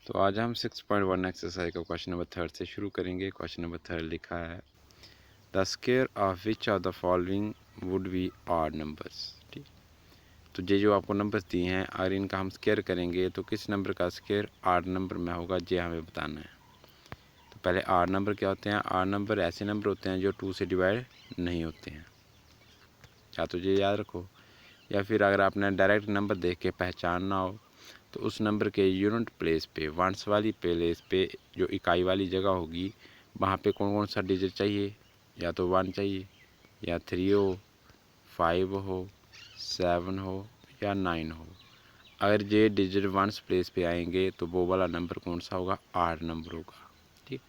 तो आज हम 6.1 एक्सरसाइज का क्वेश्चन नंबर 3 से शुरू करेंगे। क्वेश्चन नंबर 3 लिखा है the square of which of the following would be odd numbers. ठीक, तो ये जो आपको नंबर्स दिए हैं अगर इनका हम स्क्वायर करेंगे तो किस नंबर का स्क्वायर ऑड नंबर में होगा, ये हमें बताना है। तो पहले ऑड नंबर क्या होते हैं? ऑड नंबर ऐसे नंबर होते हैं जो 2 से डिवाइड नहीं होते हैं, या तो ये याद रखो। या फिर अगर आपने डायरेक्ट नंबर देख के पहचानना हो तो उस नंबर के यूनिट प्लेस पे, वंस वाली प्लेस पे, जो इकाई वाली जगह होगी वहाँ पे कौन कौन सा डिजिट चाहिए? या तो 1 चाहिए, या 3 हो, 5 हो, 7 हो, या 9 हो। अगर ये डिजिट वंस प्लेस पे आएंगे तो वो वाला नंबर कौन सा होगा? ऑड नंबर होगा। ठीक,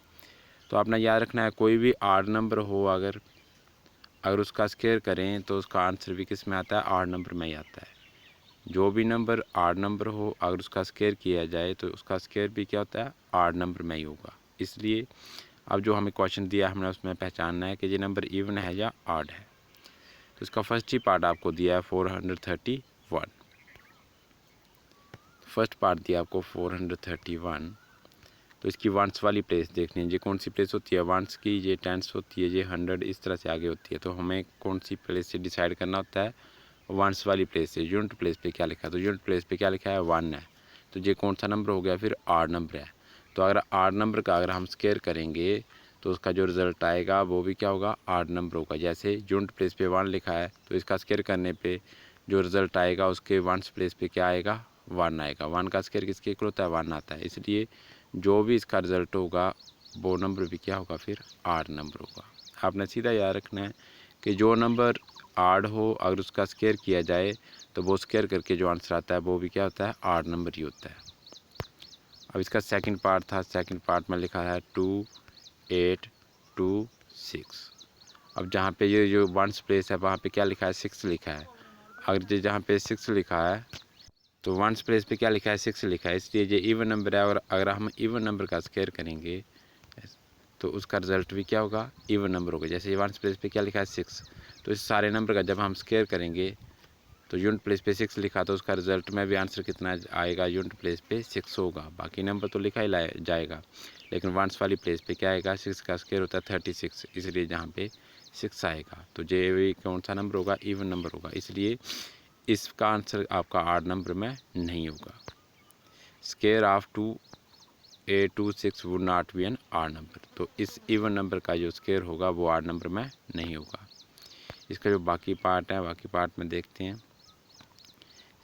तो आपने याद रखना है कोई भी ऑड नंबर हो अगर उसका स्क्वायर करें तो उसका आंसर भी किस में आता है? ऑड नंबर में ही आता है। जो भी नंबर ऑड नंबर हो अगर उसका स्क्वायर किया जाए तो उसका स्क्वायर भी क्या होता है? ऑड नंबर में ही होगा। इसलिए अब जो हमें क्वेश्चन दिया हमने उसमें पहचानना है कि ये नंबर इवन है या ऑड है। तो इसका फर्स्ट ही पार्ट आपको दिया है 431। फर्स्ट पार्ट दिया आपको 431। तो इसकी वंस वाली प्लेस देखनी है। ये कौन सी प्लेस होती है? वंस की। ये टेंस होती है, ये 100 इस तरह से आगे होती है। तो हमें कौन सी प्लेस से डिसाइड करना होता है? वंस वाली प्लेस से। यूनिट प्लेस पे क्या लिखा है? तो यूनिट प्लेस पे क्या लिखा है? 1 है। तो ये कौन सा नंबर हो गया? फिर ऑड नंबर है। तो अगर ऑड नंबर का अगर हम स्क्वायर करेंगे तो उसका जो रिज़ल्ट आएगा वो भी क्या होगा? ऑड नंबर होगा। जैसे यूनिट प्लेस पे 1 लिखा है तो इसका स्क्वायर करने पे जो रिज़ल्ट आएगा उसके वंस प्लेस पे क्या आएगा? 1 आएगा। 1 का स्क्वायर किसके इक्वल होता है? 1 आता है। इसलिए जो भी इसका रिज़ल्ट होगा वो नंबर भी क्या होगा? फिर ऑड नंबर होगा। आपने सीधा याद रखना है कि जो नंबर ऑड हो अगर उसका स्क्वायर किया जाए तो वो स्क्वायर करके जो आंसर आता है वो भी क्या होता है? ऑड नंबर ही होता है। अब इसका सेकंड पार्ट था। सेकंड पार्ट में लिखा है 2, 8, 2, 6। अब जहाँ पे ये जो वंस प्लेस है वहाँ पे क्या लिखा है? 6 लिखा है। अगर ये जहाँ पे 6 लिखा है तो वंस प्लेस पे क्या लिखा है? 6 लिखा है। इसलिए ये इवन नंबर है और अगर हम इवन नंबर का स्क्वायर करेंगे तो उसका रिजल्ट भी क्या होगा? इवन नंबर होगा। जैसे वंस प्लेस पे क्या लिखा है? 6। तो इस सारे नंबर का जब हम स्क्वायर करेंगे तो यूनिट प्लेस पे 6 लिखा तो उसका रिजल्ट में भी आंसर कितना आएगा? यूनिट प्लेस पे 6 होगा। बाकी नंबर तो लिखा ही जाएगा, लेकिन वंस वाली प्लेस पे क्या आएगा? 6 का स्क्वायर होता है 36, इसलिए जहाँ पे 6 आएगा तो ये भी कौन सा नंबर होगा? इवन नंबर होगा। इसलिए इसका आंसर आपका ऑड नंबर में नहीं होगा। Square of 2, 8, 2, 6 would not be an odd number. तो इस इवन नंबर का जो स्क्वायर होगा वो ऑड नंबर में नहीं होगा। इसका जो बाकी पार्ट है बाकी पार्ट में देखते हैं।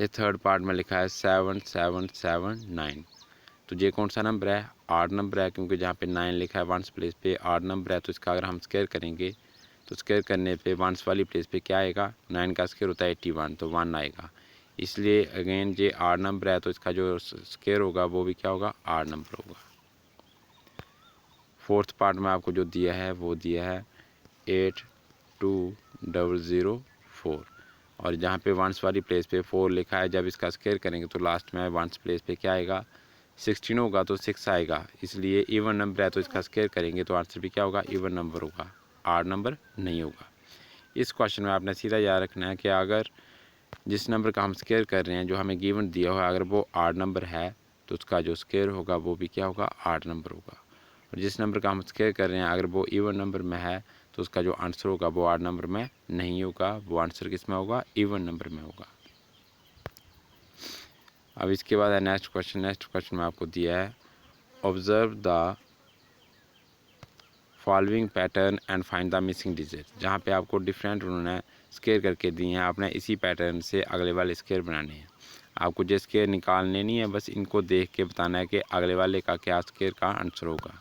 ये थर्ड पार्ट में लिखा है 7, 7, 7, 9। तो ये कौन सा नंबर है? ऑड नंबर है, क्योंकि जहाँ पे 9 लिखा है वंस प्लेस पे ऑड नंबर है। तो इसका अगर हम स्क्वायर करेंगे तो स्क्वायर करने पे वंस वाली प्लेस पे क्या आएगा? 9 का स्क्वायर होता है 81, तो 1 आएगा। इसलिए अगेन ये ऑड नंबर है तो इसका जो स्क्वायर होगा वो भी क्या होगा? ऑड नंबर होगा। फोर्थ पार्ट में आपको जो दिया है वो दिया है 8204। और जहाँ पे वंस वाली प्लेस पे 4 लिखा है, जब इसका स्क्वायर करेंगे तो लास्ट में वंस प्लेस पे क्या आएगा? 16 होगा तो 6 आएगा। इसलिए इवन नंबर है तो इसका स्क्वायर करेंगे तो आंसर भी क्या होगा? इवन नंबर होगा, ऑड नंबर नहीं होगा। इस क्वेश्चन में आपने सीधा याद रखना है कि अगर जिस नंबर का हम स्क्वायर कर रहे हैं, जो हमें गिवन दिया हुआ है, अगर वो ऑड नंबर है तो उसका जो स्क्वायर होगा वो भी क्या होगा? ऑड नंबर होगा। और जिस नंबर का हम स्क्वायर कर रहे हैं अगर वो इवन नंबर में है तो उसका जो आंसर होगा वो ऑड नंबर में नहीं होगा, वो आंसर किस में होगा? इवन नंबर में होगा। अब इसके बाद है नेक्स्ट क्वेश्चन। नेक्स्ट क्वेश्चन में आपको दिया है observe the following pattern and find the missing digit. जहाँ पे आपको डिफरेंट उन्होंने स्क्वायर करके दिए हैं, आपने इसी पैटर्न से अगले वाले स्क्वायर बनाने हैं। आपको जो स्क्वायर निकालने नहीं है, बस इनको देख के बताना है कि अगले वाले का क्या स्क्वायर का आंसर होगा।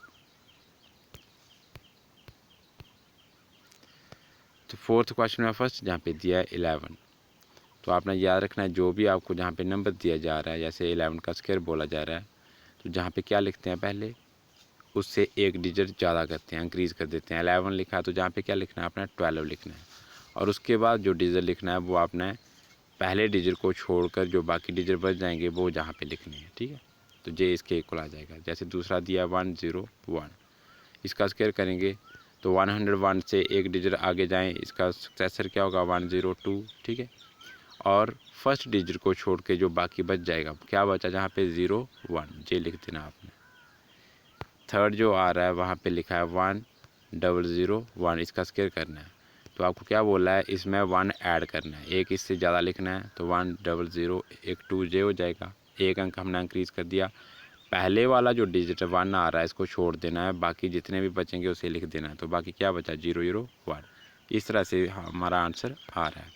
तो फोर्थ क्वेश्चन में फर्स्ट जहाँ पे दिया है 11। तो आपने याद रखना है जो भी आपको जहाँ पे नंबर दिया जा रहा है, जैसे 11 का स्क्वायर बोला जा रहा है, तो जहाँ पे क्या लिखते हैं? पहले उससे एक डिजिट ज़्यादा करते हैं, इंक्रीज़ कर देते हैं। 11 लिखा है तो जहाँ पे क्या लिखना है? आपने 12 लिखना है। और उसके बाद जो डिजिट लिखना है वो आपने पहले डिजिट को छोड़कर जो बाकी डिजिट बच जाएंगे वो जहाँ पे लिखने हैं। ठीक है, तो ये इसके इक्वल आ जाएगा। जैसे दूसरा दिया 101, इसका स्क्वायर करेंगे तो 101 से एक डिजिट आगे जाएं, इसका सक्सेसर क्या होगा? 102। ठीक है, और फर्स्ट डिजिट को छोड़ के जो बाकी बच जाएगा, क्या बचा जहाँ पे 0 1, ये लिख देना आपने। थर्ड जो आ रहा है वहाँ पे लिखा है 1001, इसका स्क्वायर करना है। तो आपको क्या बोला है, इसमें 1 ऐड करना है, एक इससे ज़्यादा लिखना है, तो 100, एक 2 जे हो जाएगा, एक अंक हमने इंक्रीज़ कर दिया। पहले वाला जो डिजिट 1 आ रहा है इसको छोड़ देना है, बाकी जितने भी बचेंगे उसे लिख देना है। तो बाकी क्या बचा 001, इस तरह से हमारा आंसर आ रहा है।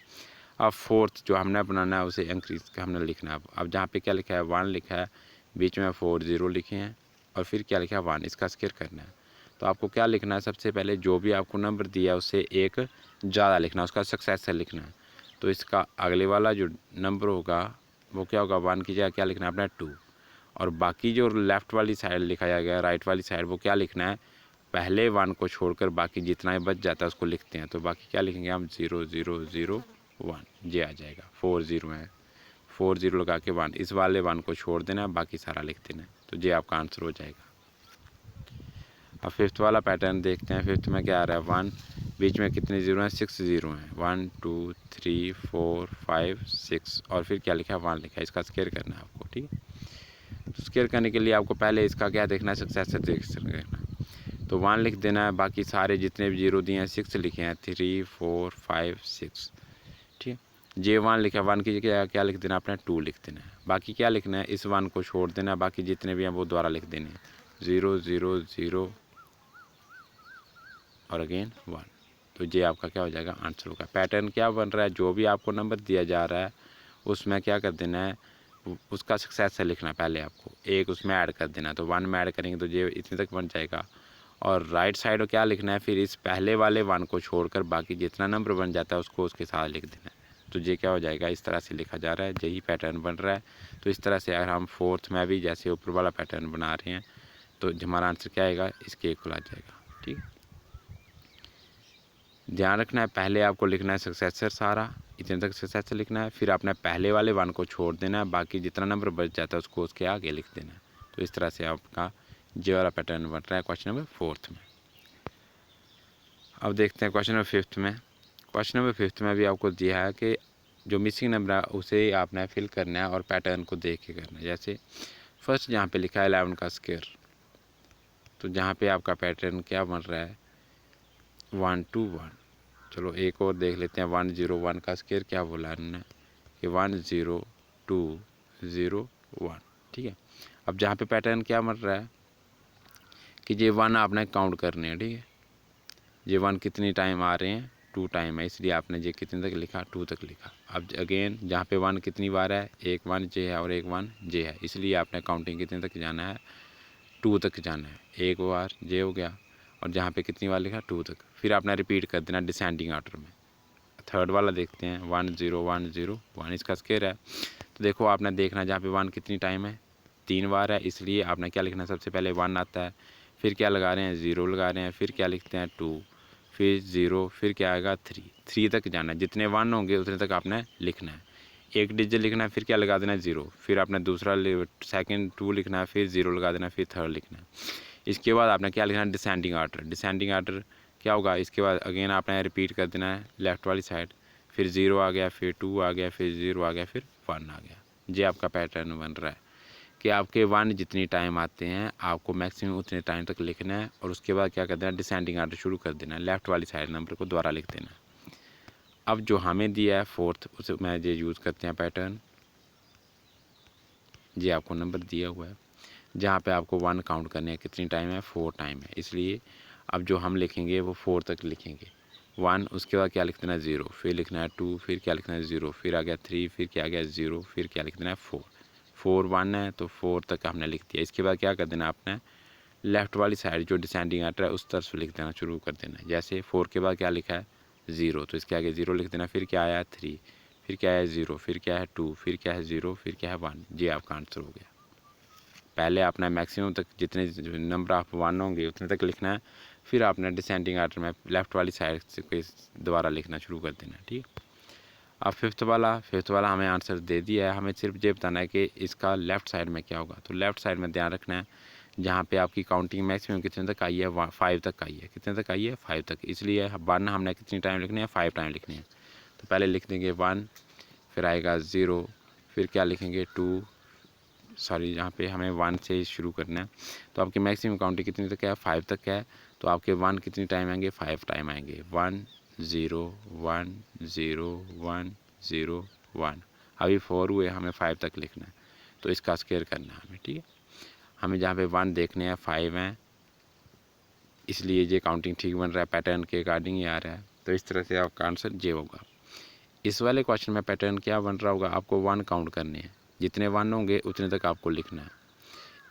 अब फोर्थ जो हमने बनाना है उसे इंक्रीज का हमने लिखना है। अब जहाँ पे क्या लिखा है 1 लिखा है, बीच में 4 0 लिखे हैं और फिर क्या लिखा है 1, इसका स्क्वायर करना है। तो आपको क्या लिखना है, सबसे पहले जो भी आपको नंबर दिया है उससे एक ज़्यादा लिखना है, उसका सक्सेसर लिखना है। तो इसका अगले वाला जो नंबर होगा वो क्या होगा, 1 की जगह क्या लिखना है अपना 2, और बाकी जो लेफ़्ट वाली साइड लिखाया गया राइट वाली साइड वो क्या लिखना है, पहले 1 को छोड़कर बाकी जितना भी बच जाता है उसको लिखते हैं। तो बाकी क्या लिखेंगे हम 0001, ये आ जाएगा। 4 0 है, 4 0 लगा के 1, इस वाले 1 को छोड़ देना है, बाकी सारा लिख देना है, तो ये आपका आंसर हो जाएगा। अब फिफ्थ वाला पैटर्न देखते हैं। फिफ्थ में क्या आ रहा है 1, बीच में कितने जीरो हैं 6 जीरो हैं, 1 2 3 4 5 6, और फिर क्या लिखा है 1 लिखा है, इसका स्क्वायर करना है आपको। ठीक है, तो स्क्वायर करने के लिए आपको पहले इसका क्या देखना है, सक्सेसर देखना है। तो 1 लिख देना है, बाकी सारे जितने भी जीरो दिए हैं 6 लिखे हैं, 3 4 5 6। ठीक है, जे 1 लिखा है, 1 की जगह क्या लिख देना अपना 2 लिख देना है। बाकी क्या लिखना है, इस 1 को छोड़ देना है, बाकी जितने भी हैं वो दोबारा लिख देने हैं, 0 0 0 और अगेन 1। तो ये आपका क्या हो जाएगा, आंसर होगा। पैटर्न क्या बन रहा है, जो भी आपको नंबर दिया जा रहा है उसमें क्या कर देना है, उसका सक्सेसर लिखना है पहले आपको, एक उसमें ऐड कर देना है। तो 1 में ऐड करेंगे तो ये इतने तक बन जाएगा, और राइट साइड को क्या लिखना है, फिर इस पहले वाले 1 को छोड़कर बाकी जितना नंबर बन जाता है उसको उसके साथ लिख देना है। तो ये क्या हो जाएगा, इस तरह से लिखा जा रहा है, यही पैटर्न बन रहा है। तो इस तरह से अगर हम फोर्थ में भी जैसे ऊपर वाला पैटर्न बना रहे हैं तो हमारा आंसर क्या आएगा, इसके इक्वल आ जाएगा। ठीक, ध्यान रखना है पहले आपको लिखना है सक्सेसर सारा, इतने तक सक्सेसर लिखना है, फिर आपने पहले वाले 1 को छोड़ देना है, बाकी जितना नंबर बच जाता है उसको उसके आगे लिख देना है। तो इस तरह से आपका ये वाला पैटर्न बन रहा है क्वेश्चन नंबर 4 में। अब देखते हैं क्वेश्चन नंबर 5 में। क्वेश्चन नंबर 5 में भी आपको दिया है कि जो मिसिंग नंबर है उसे आपने फिल करना है और पैटर्न को देख के करना है। जैसे फर्स्ट जहाँ पे लिखा है 11 का स्क्वायर, तो जहाँ पे आपका पैटर्न क्या बन रहा है 1 2 1। चलो एक और देख लेते हैं, 101 का स्क्वायर क्या बोला है उन्होंने कि 10201। ठीक है, अब जहाँ पे पैटर्न क्या बन रहा है कि ये 1 आपने काउंट करने हैं। ठीक है, ये 1 कितनी टाइम आ रहे हैं, 2 टाइम है, इसलिए आपने ये कितने तक लिखा, 2 तक लिखा। अब अगेन जहाँ पे 1 कितनी बार है, एक 1 जे है और एक 1 जे है, इसलिए आपने काउंटिंग कितने तक जाना है, 2 तक जाना है। एक बार जे हो गया, और जहाँ पे कितनी बार लिखा 2 तक, फिर आपने रिपीट कर देना डिसेंडिंग ऑर्डर में। थर्ड वाला देखते हैं 10101, इसका स्क्वायर है। तो देखो आपने देखना जहाँ पे 1 कितनी टाइम है, 3 बार है, इसलिए आपने क्या लिखना है, सबसे पहले 1 आता है, फिर क्या लगा रहे हैं 0 लगा रहे हैं, फिर क्या लिखते हैं 2, फिर 0, फिर क्या आएगा 3 तक जाना है। जितने 1 होंगे उतने तक आपने लिखना है, एक डिजिट लिखना है, फिर क्या लगा देना है 0, फिर आपने दूसरा सेकंड 2 लिखना है, फिर 0 लगा देना है, फिर थर्ड लिखना है। इसके बाद आपने क्या लिखना है, डिसेंडिंग ऑर्डर। डिसेंडिंग ऑर्डर क्या होगा, इसके बाद अगेन आपने रिपीट कर देना है लेफ़्ट वाली साइड, फिर 0 आ गया, फिर 2 आ गया, फिर 0 आ गया, फिर 1 आ गया। ये आपका पैटर्न बन रहा है कि आपके 1 जितनी टाइम आते हैं आपको मैक्सिमम उतने टाइम तक लिखना है, और उसके बाद क्या कर देना, डिसेंडिंग ऑर्डर शुरू कर देना है, लेफ़्ट वाली साइड नंबर को दोबारा लिख देना। अब जो हमें दिया है फोर्थ, उसे मैं ये यूज़ करते हैं पैटर्न, ये आपको नंबर दिया हुआ है जहाँ पे आपको 1 काउंट करने हैं, कितनी टाइम है, 4 टाइम है, इसलिए अब जो हम लिखेंगे वो 4 तक लिखेंगे। 1, उसके बाद क्या लिख देना है 0, फिर लिखना है 2, फिर क्या लिखना है 0, फिर आ गया 3, फिर क्या आ गया 0, फिर क्या लिख देना है 4। 4 1 है तो 4 तक हमने लिख दिया। इसके बाद क्या कर देना आपने, लेफ़्ट वाली साइड जो डिसेंडिंग ऑर्डर है उस तरफ से लिख देना शुरू कर देना। जैसे 4 के बाद क्या लिखा है 0, तो इसके आगे 0 लिख देना, फिर क्या आया 3, फिर क्या है 0, फिर क्या है 2, फिर क्या है 0, फिर क्या है 1। ये आपका आंसर हो गया। पहले आपने मैक्सिमम तक जितने नंबर ऑफ 1 होंगे उतने तक लिखना है, फिर आपने डिसेंडिंग ऑर्डर में लेफ़्ट वाली साइड से दोबारा लिखना शुरू कर देना। ठीक, अब फिफ्थ वाला हमें आंसर दे दिया है, हमें सिर्फ ये बताना है कि इसका लेफ़्ट साइड में क्या होगा। तो लेफ़्ट साइड में ध्यान रखना है जहाँ पे आपकी काउंटिंग मैक्सिमम कितने तक आई है, 5 तक आई है। कितने तक आई है, 5 तक, इसलिए 1 हमने कितनी टाइम लिखनी है, 5 टाइम लिखनी है। तो पहले लिख देंगे 1, फिर आएगा 0, फिर क्या लिखेंगे 2, सॉरी यहाँ पे हमें 1 से शुरू करना है। तो आपकी मैक्सिमम काउंटिंग कितनी तक है, 5 तक है। तो आपके 1 कितनी टाइम आएंगे, 5 टाइम आएंगे। 1 0 1 0 1 0 1। अभी 4 हुए, हमें 5 तक लिखना है, तो इसका स्क्वायर करना है हमें, ठीक है। हमें जहाँ पे 1 देखने हैं, 5 हैं, इसलिए ये काउंटिंग ठीक बन रहा है, पैटर्न के अकॉर्डिंग ही आ रहा है। तो इस तरह से आपका आंसर जे होगा। इस वाले क्वेश्चन में पैटर्न क्या बन रहा होगा, आपको 1 काउंट करने हैं, जितने 1 होंगे उतने तक आपको लिखना है।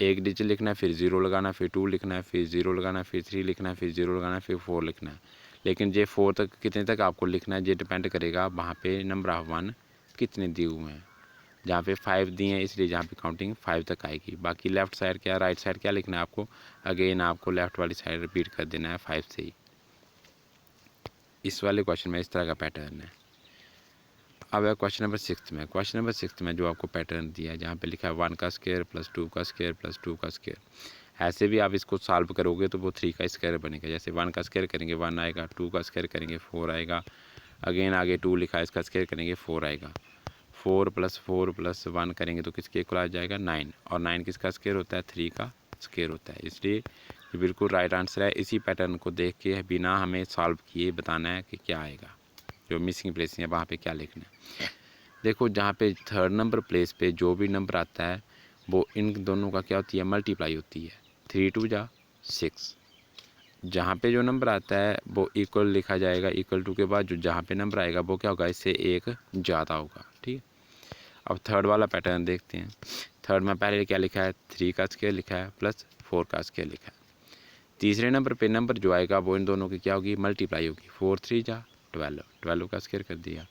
एक डिजिट लिखना है, फिर 0 लगाना, फिर 2 लिखना है, फिर 0 लगाना, फिर 3 लिखना है, फिर 0 लगाना, फिर 4 लिखना है। लेकिन ये 4 तक कितने तक आपको लिखना है, ये डिपेंड करेगा वहाँ पे नंबर ऑफ 1 कितने दिए हुए हैं। जहाँ पे 5 दिए हैं, इसलिए जहाँ पे काउंटिंग 5 तक आएगी। बाकी लेफ्ट साइड क्या, राइट साइड क्या लिखना है आपको, अगेन आपको लेफ्ट वाली साइड रिपीट कर देना है 5 से ही। इस वाले क्वेश्चन में इस तरह का पैटर्न है। अब है क्वेश्चन नंबर 6 में। क्वेश्चन नंबर 6 में जो आपको पैटर्न दिया है, जहाँ पे लिखा है 1 का स्क्वायर प्लस 2 का स्क्वायर प्लस 2 का स्क्वायर। ऐसे भी आप इसको सॉल्व करोगे तो वो 3 का स्क्वायर बनेगा। जैसे 1 का स्क्वायर करेंगे 1 आएगा, 2 का स्क्वायर करेंगे 4 आएगा, अगेन आगे 2 लिखा है, इसका स्क्वायर करेंगे 4 आएगा। 4 + 1 करेंगे तो किसके इक्वल आ जाएगा, 9। और 9 किसका स्क्वायर होता है, 3 का स्क्वायर होता है। इसलिए ये बिल्कुल राइट आंसर है। इसी पैटर्न को देख के बिना हमें सॉल्व किए बताना है कि क्या आएगा, जो मिसिंग प्लेस है वहाँ पे क्या लिखना है। देखो जहाँ पे 3rd नंबर प्लेस पे जो भी नंबर आता है वो इन दोनों का क्या होती है, मल्टीप्लाई होती है। 3 2 जा 6। जहाँ पे जो नंबर आता है वो इक्वल लिखा जाएगा, इक्वल टू के बाद जो जहाँ पे नंबर आएगा वो क्या होगा, इससे एक ज़्यादा होगा, ठीक है। अब 3rd वाला पैटर्न देखते हैं। 3rd में पहले क्या लिखा है, 3 का स्क्वायर लिखा है प्लस 4 का स्क्वायर लिखा है। तीसरे नंबर पे नंबर जो आएगा वो इन दोनों की क्या होगी, मल्टीप्लाई होगी। 4 3 जा 12, 12 का स्क्वायर कर दिया।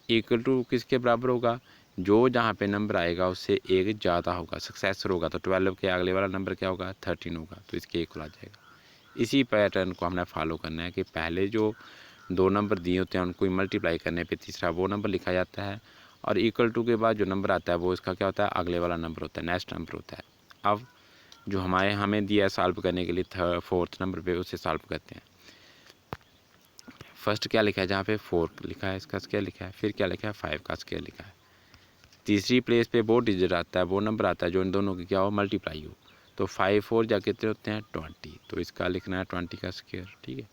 इक्वल टू किसके बराबर होगा, जो जहाँ पे नंबर आएगा उससे एक ज़्यादा होगा, सक्सेसर होगा। तो 12 के अगले वाला नंबर क्या होगा, 13 होगा, तो इसके इक्वल आ जाएगा। इसी पैटर्न को हमने फॉलो करना है कि पहले जो 2 नंबर दिए होते हैं उनको मल्टीप्लाई करने पे तीसरा वो नंबर लिखा जाता है, और इक्वल टू के बाद जो नंबर आता है वो इसका क्या होता है, अगले वाला नंबर होता है, नेक्स्ट नंबर होता है। अब जो हमें दिया है सॉल्व करने के लिए 4th नंबर पे, उसे सॉल्व करते हैं। फर्स्ट क्या लिखा है, जहाँ पे 4 लिखा है इसका स्क्वायर लिखा है, फिर क्या लिखा है 5 का स्क्वायर लिखा है। तीसरी प्लेस पे वो डिजिट आता है, वो नंबर आता है जो इन दोनों की क्या हो, मल्टीप्लाई हो। तो 5 4 जा कितने होते हैं, 20। तो इसका लिखना है 20 का स्क्वायर, ठीक है।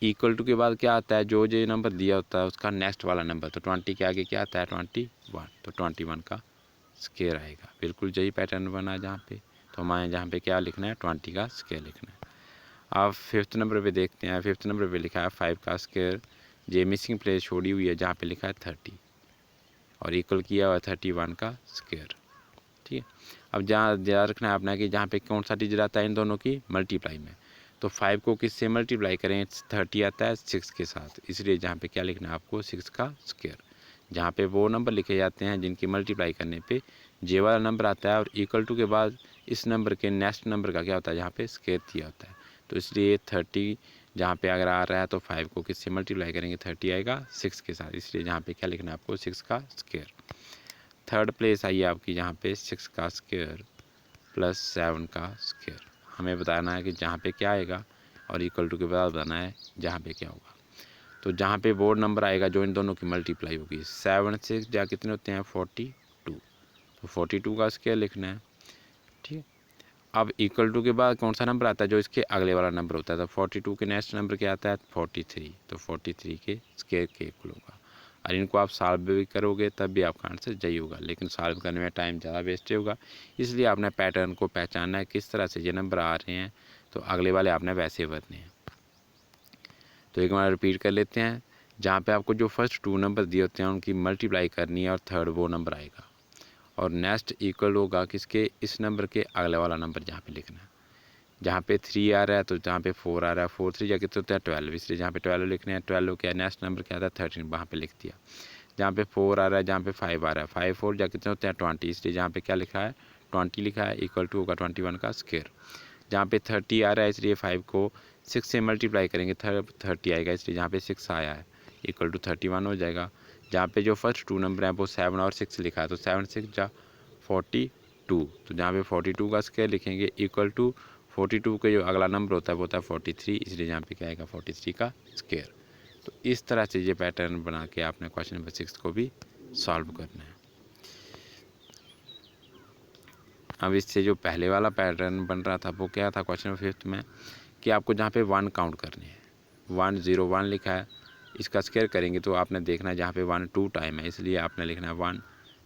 इक्वल टू के बाद क्या आता है, जो नंबर दिया होता है उसका नेक्स्ट वाला नंबर। तो 20 के आगे क्या आता है, 21। तो 21 का स्क्वायर आएगा। बिल्कुल यही पैटर्न बना जहाँ पे। तो हमारे जहाँ पे क्या लिखना है, 20 का स्क्वायर लिखना है। अब 5th नंबर पे देखते हैं। 5th नंबर पे लिखा है 5 का स्क्वायर, ये मिसिंग प्लेस छोड़ी हुई है जहाँ पे लिखा है 30, और इक्वल किया हुआ है 31 का स्क्वायर, ठीक है। अब जहाँ ध्यान रखना है अपना कि जहाँ पे कौन सा डिजिट आता है इन दोनों की मल्टीप्लाई में। तो 5 को किससे मल्टीप्लाई करें, 30 आता है 6 के साथ, इसलिए जहाँ पे क्या लिखना है आपको, 6 का स्क्वायर। जहाँ पे वो नंबर लिखे जाते हैं जिनकी मल्टीप्लाई करने पे जे वाला नंबर आता है, और इक्वल टू के बाद इस नंबर के नेक्स्ट नंबर का क्या होता है, जहाँ पे स्क्वायर दिया होता है। तो इसलिए 30 जहाँ पे अगर आ रहा है तो 5 को किससे मल्टीप्लाई करेंगे, 30 आएगा 6 के साथ, इसलिए जहाँ पे क्या लिखना है आपको, 6 का स्क्वायर। 3rd प्लेस आई है आपकी, जहाँ पे 6 का स्क्वायर प्लस 7 का स्क्वायर। हमें बताना है कि जहाँ पे क्या आएगा, और इक्वल टू के बाद बताना है जहाँ पे क्या होगा। तो जहाँ पे वो नंबर आएगा जो इन दोनों की मल्टीप्लाई होगी, 7 से जा कितने होते हैं, 42। तो 42 का स्क्वायर लिखना है, ठीक है। अब इक्वल टू के बाद कौन सा नंबर आता है, जो इसके अगले वाला नंबर होता है। तो 42 के नेक्स्ट नंबर क्या आता है, 43। तो 43 के स्क्वायर के इक्वल होगा। और इनको आप सॉल्व भी करोगे तब भी आपका आंसर सही होगा, लेकिन सॉल्व करने में टाइम ज़्यादा वेस्ट होगा। इसलिए आपने पैटर्न को पहचानना है, किस तरह से ये नंबर आ रहे हैं, तो अगले वाले आपने वैसे भरने हैं। तो एक बार रिपीट कर लेते हैं। जहाँ पे आपको जो फर्स्ट 2 नंबर दिए होते हैं उनकी मल्टीप्लाई करनी है, और 3rd वो नंबर आएगा, और नेक्स्ट इक्वल होगा किसके, इस नंबर के अगले वाला नंबर जहाँ पे लिखना है। जहाँ पे 3 आ रहा है तो जहाँ पे 4 आ रहा है, 4 3 जा कितने होते हैं, 12, इसलिए जहाँ पे 12 लिखने हैं, 12 क्या नेक्स्ट नंबर क्या आता है, 13, वहाँ पे लिख दिया। जहाँ पे 4 आ रहा है, जहाँ पे 5 आ रहा है, 5 4 जा कितने होते हैं, 20, इसलिए जहाँ पे क्या लिखा है, 20 लिखा है, इक्वल टू होगा 21 का स्क्वायर। जहाँ पे 30 आ रहा है, इसलिए 5 को 6 से मल्टीप्लाई करेंगे, 30 आएगा, इसलिए जहाँ पे 6 आया है इक्वल टू 31 हो जाएगा। जहाँ पे जो फर्स्ट 2 नंबर हैं वो 7 और 6 लिखा है, तो 7 6 जा 42। तो जहाँ पे 42 का स्क्वायर लिखेंगे, इक्वल टू 42 का जो अगला नंबर होता है वो होता है 43, इसलिए जहाँ पे क्या आएगा, 43 का स्क्वायर। तो इस तरह से ये पैटर्न बना के आपने क्वेश्चन नंबर 6 को भी सॉल्व करना है। अब इससे जो पहले वाला पैटर्न बन रहा था वो क्या था क्वेश्चन नंबर 5 में, कि आपको जहाँ पे 1 काउंट करने हैं, 1 0 1 लिखा है, इसका स्क्वायर करेंगे तो आपने देखना है जहाँ पे 1 2 टाइम है, इसलिए आपने लिखना है 1,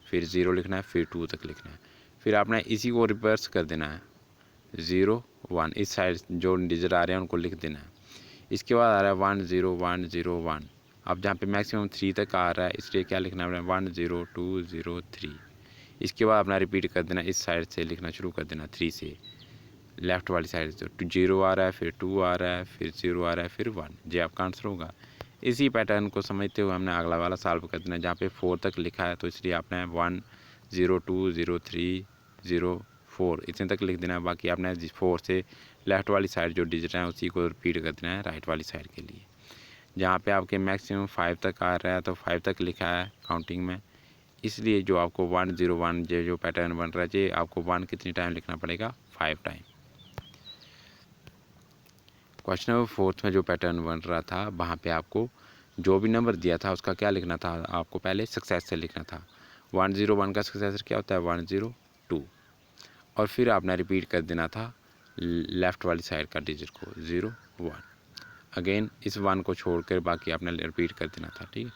फिर 0 लिखना है, फिर 2 तक लिखना है। फिर आपने इसी को रिवर्स कर देना है, 0 1, इस साइड जो डिजिट आ रहे हैं उनको लिख देना है। इसके बाद आ रहा है 1 0 1 0 1, अब जहाँ पे मैक्सिमम 3 तक आ रहा है इसलिए क्या लिखना है 1 0 2 0 3। इसके बाद अपना रिपीट कर देना, इस साइड से लिखना शुरू कर देना 3 से, लेफ़्ट वाली साइड से। 0 आ रहा है, फिर 2 आ रहा है, फिर 0 आ रहा है, फिर 1, ये आपका आंसर होगा। इसी पैटर्न को समझते हुए हमने अगला वाला सॉल्व कर देना, जहाँ पे 4 तक लिखा है तो इसलिए आपने 1 0 2 0 3 0 4 इतने तक लिख देना है। बाकी आपने 4 से लेफ़्ट वाली साइड जो डिजिट है उसी को रिपीट कर देना है राइट वाली साइड के लिए। जहाँ पे आपके मैक्सिमम 5 तक आ रहा है तो 5 तक लिखा है काउंटिंग में, इसलिए जो आपको 1 0 1 जो पैटर्न बन रहा है ये आपको 1 कितनी टाइम लिखना पड़ेगा, 5 टाइम। क्वेश्चन नंबर 4 में जो पैटर्न बन रहा था वहाँ पे आपको जो भी नंबर दिया था उसका क्या लिखना था, आपको पहले सक्सेसर लिखना था। 1 0 1 का सक्सेसर क्या होता है, 1 0 2, और फिर आपने रिपीट कर देना था लेफ़्ट वाली साइड का डिजिट को 0 1। अगेन इस 1 को छोड़कर बाकी आपने रिपीट कर देना था, ठीक है।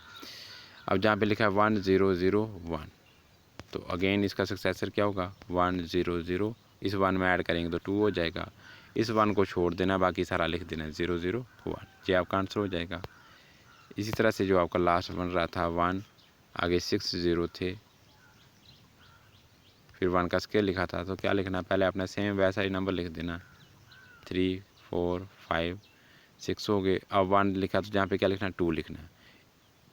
अब जहाँ पे लिखा है 1 0 0 1, तो अगेन इसका सक्सेसर क्या होगा 1 0 0, इस 1 में ऐड करेंगे तो 2 हो जाएगा, इस 1 को छोड़ देना, बाकी सारा लिख देना 0 0 1, ये आपका आंसर हो जाएगा। इसी तरह से जो आपका लास्ट बन रहा था 1, आगे 6 0 थे, फिर 1 का स्केल लिखा था तो क्या लिखना, पहले अपना सेम वैसा ही नंबर लिख देना, 3 4 5 6 हो गए। अब 1 लिखा तो जहाँ पे क्या लिखना, 2 लिखना है,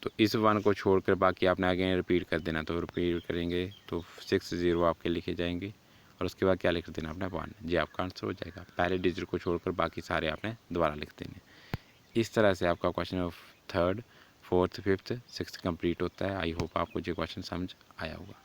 तो इस 1 को छोड़कर बाकी आपने आगे रिपीट कर देना, तो रिपीट करेंगे तो 6 0 आपके लिखे जाएंगे, और उसके बाद क्या लिख देना अपना 1, ये आपका आंसर हो जाएगा। पहले डिजिट को छोड़कर बाकी सारे आपने दोबारा लिख देने। इस तरह से आपका question 3rd 4th 5th 6th complete होता है। आई होप आपको ये क्वेश्चन समझ आया होगा।